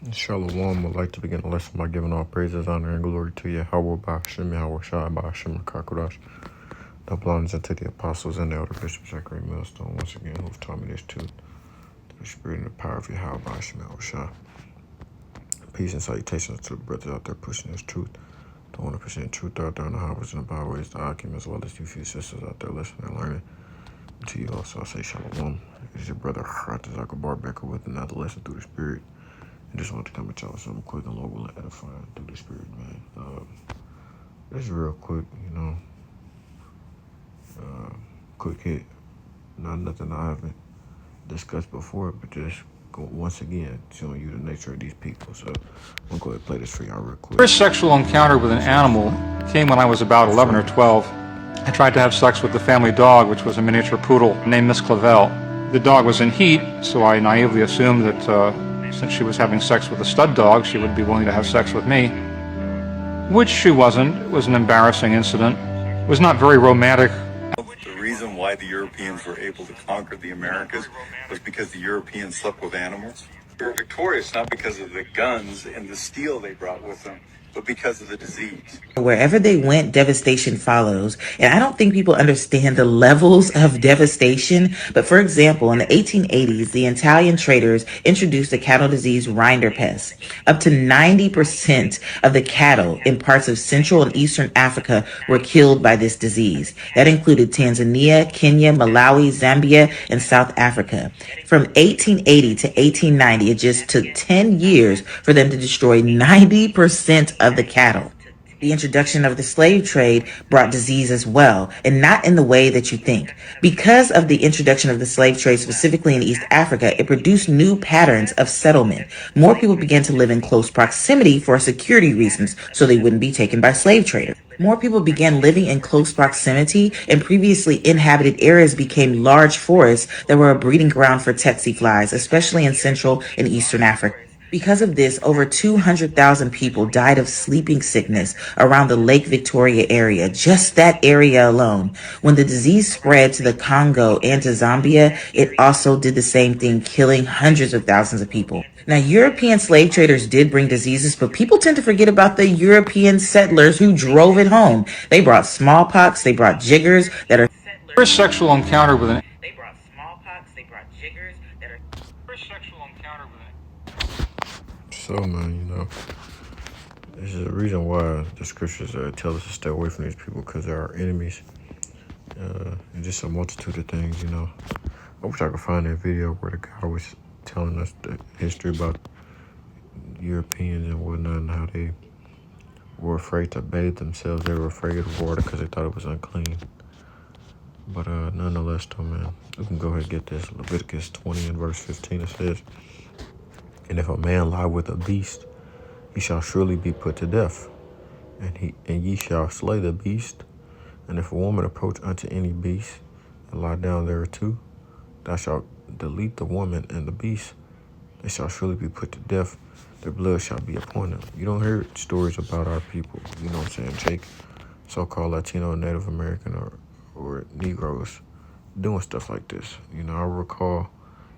Shalom. I'd like to begin the lesson by giving all praises, honor, and glory to Yahweh, Ba'ashem, Yahweh Shai, Ba'ashem, Kakurash. The blessings unto the apostles and the elder Bishop Zachary Millstone, once again, who've taught me this truth, through the spirit and the power of Yahweh, Ba'ashem, Yahweh Shai. Peace and salutations to the brothers out there pushing this truth, the 100% truth out there in the highways and the byways, the Akim, as well as you few sisters out there listening and learning. And to you also, I say Shalom. It is your brother, Ratazaka Barbecker, with another lesson through the spirit. I just want to come at y'all with something quick and local and edifying through the spirit, man. Just real quick, quick hit. Not nothing I haven't discussed before, but just go once again showing you the nature of these people. So I'm gonna go ahead and play this for y'all real quick. First sexual encounter with an animal came when I was about 11 or 12. I tried to have sex with the family dog, which was a miniature poodle named Miss Clavel. The dog was in heat, so I naively assumed that since she was having sex with a stud dog, she would be willing to have sex with me, which she wasn't. It was an embarrassing incident. It was not very romantic. The reason why the Europeans were able to conquer the Americas was because the Europeans slept with animals. They were victorious not because of the guns and the steel they brought with them, but because of the disease. Wherever they went, devastation follows. And I don't think people understand the levels of devastation. But for example, in the 1880s, the Italian traders introduced the cattle disease rinderpest. Up to 90% of the cattle in parts of Central and Eastern Africa were killed by this disease. That included Tanzania, Kenya, Malawi, Zambia, and South Africa. From 1880 to 1890, it just took 10 years for them to destroy 90% of the cattle. The introduction of the slave trade brought disease as well, and not in the way that you think. Because of the introduction of the slave trade, specifically in East Africa, it produced new patterns of settlement. More people began to live in close proximity for security reasons, so they wouldn't be taken by slave traders. More people began living in close proximity, and previously inhabited areas became large forests that were a breeding ground for tsetse flies, especially in Central and Eastern Africa. Because of this, over 200,000 people died of sleeping sickness around the Lake Victoria area, just that area alone. When the disease spread to the Congo and to Zambia, it also did the same thing, killing hundreds of thousands of people. Now, European slave traders did bring diseases, but people tend to forget about the European settlers who drove it home. They brought smallpox, they brought jiggers that are First sexual encounter with an They brought smallpox, they brought jiggers that are first sexual encounter with an So, man, this is the reason why the scriptures tell us to stay away from these people, because they're our enemies. And just a multitude of things, I wish I could find that video where the guy was telling us the history about Europeans and whatnot, and how they were afraid to bathe themselves. They were afraid of water because they thought it was unclean. But nonetheless, though, man, we can go ahead and get this. Leviticus 20 and verse 15, it says, "And if a man lie with a beast, he shall surely be put to death, and ye shall slay the beast. And if a woman approach unto any beast, and lie down thereto, thou shalt delete the woman and the beast. They shall surely be put to death. Their blood shall be upon them." You don't hear stories about our people, you know what I'm saying, Jake, so-called Latino, Native American, or Negroes doing stuff like this. I recall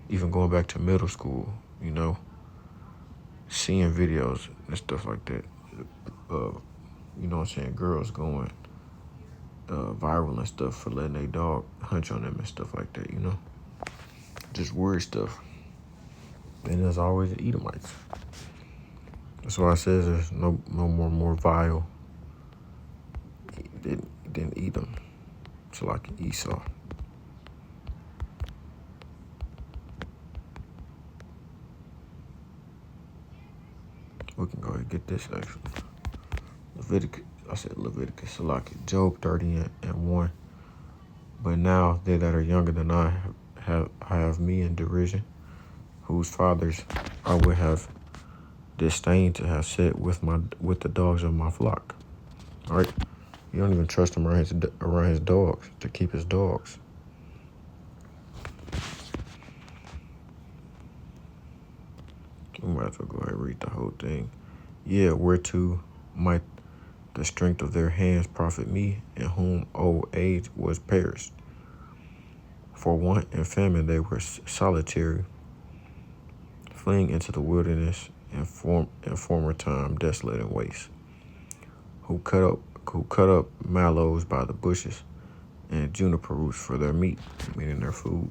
even going back to middle school, seeing videos and stuff like that. Girls going viral and stuff for letting their dog hunch on them and stuff like that, Just weird stuff. And there's always the Edomites. That's why it says there's no more vile than Edom. It's like Esau. We can go ahead and get this actually. Leviticus, Job 30 and 1. "But now they that are younger than I have me in derision, whose fathers I would have disdained to have set with the dogs of my flock." All right, you don't even trust him around his dogs to keep his dogs. We might as well go ahead and read the whole thing. "Yeah, whereto might the strength of their hands profit me, in whom old age was perished? For want and famine they were solitary, fleeing into the wilderness in former time desolate and waste, who cut up mallows by the bushes and juniper roots for their meat, meaning their food.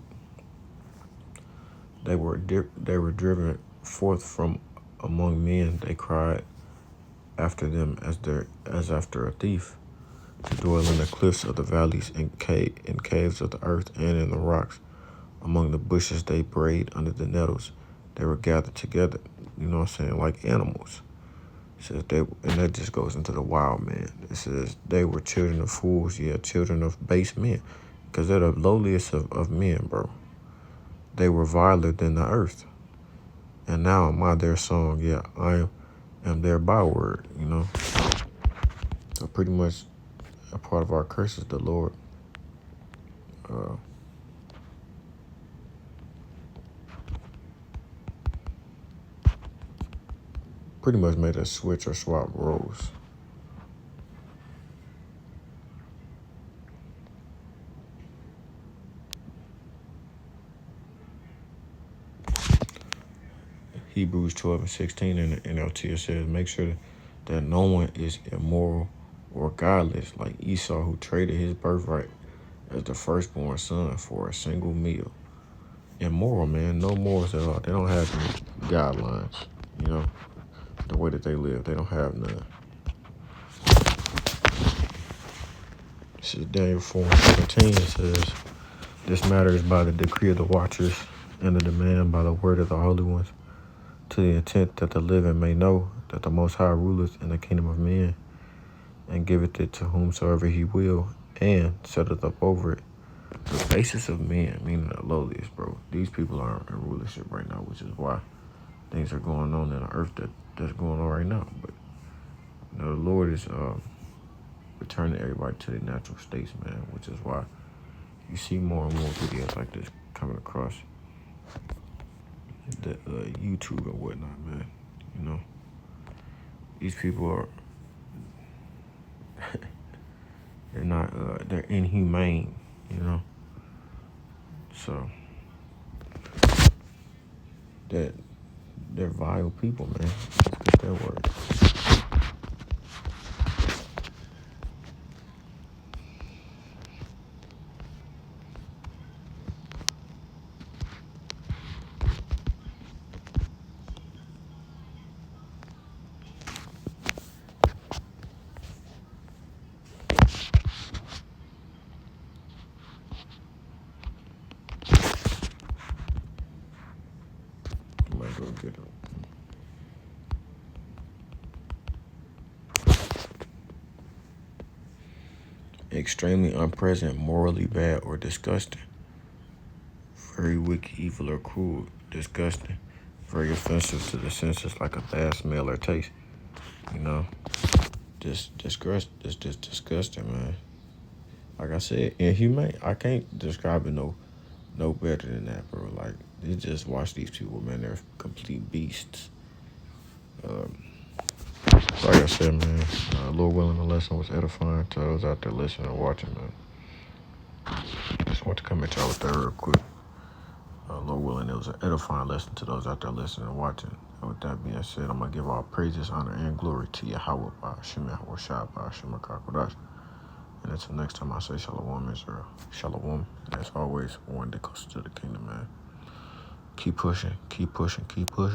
They were driven forth from among men. They cried after them as after a thief, to dwell in the cliffs of the valleys and caves of the earth and in the rocks. Among the bushes they brayed, under the nettles they were gathered together. You know what I'm saying? Like animals. It says and that just goes into the wild man. It says they were children of fools, yeah, children of base men, because they're the lowliest of men, bro. They were viler than the earth. And now am I their song, yeah, I am their byword, you know. So pretty much a part of our curse is the Lord pretty much made us switch or swap roles. Hebrews 12:16 in the NLT, it says, make sure that no one is immoral or godless like Esau, who traded his birthright as the firstborn son for a single meal. Immoral, man, no morals at all. They don't have any guidelines, you know, the way that they live. They don't have none. This is Daniel 4:17. It says, this matter is by the decree of the watchers and the demand by the word of the holy ones, to the intent that the living may know that the Most High ruleth in the kingdom of men, and giveth it to whomsoever he will, and setteth up over it the basis of men, meaning the lowliest, bro. These people aren't in rulership right now, which is why things are going on in the earth that's going on right now. But you know, the Lord is returning everybody to their natural states, man, which is why you see more and more videos like this coming across the YouTube and whatnot, man. You know, these people are they're inhumane, you know. So they're vile people, man. Let's get that word. I might go get them. Extremely unpleasant, morally bad, or disgusting. Very wicked, evil, or cruel, disgusting. Very offensive to the senses, like a bad smell or taste. You know, just disgusting, man. Like I said, inhumane. I can't describe it no better than that, bro. Like, you just watch these people, man. They're complete beasts. Like I said, man, Lord willing, the lesson was edifying to those out there listening and watching, man. Just want to come at y'all with that real quick. Lord willing, it was an edifying lesson to those out there listening and watching. And with that being said, I'm going to give all praises, honor, and glory to Yahweh, Hashem, Yahweh Shai, Hashem, Kakodash. And until next time I say Shalom, Israel. Shalom. And as always, one day closer to the kingdom, man. Keep pushing, keep pushing, keep pushing.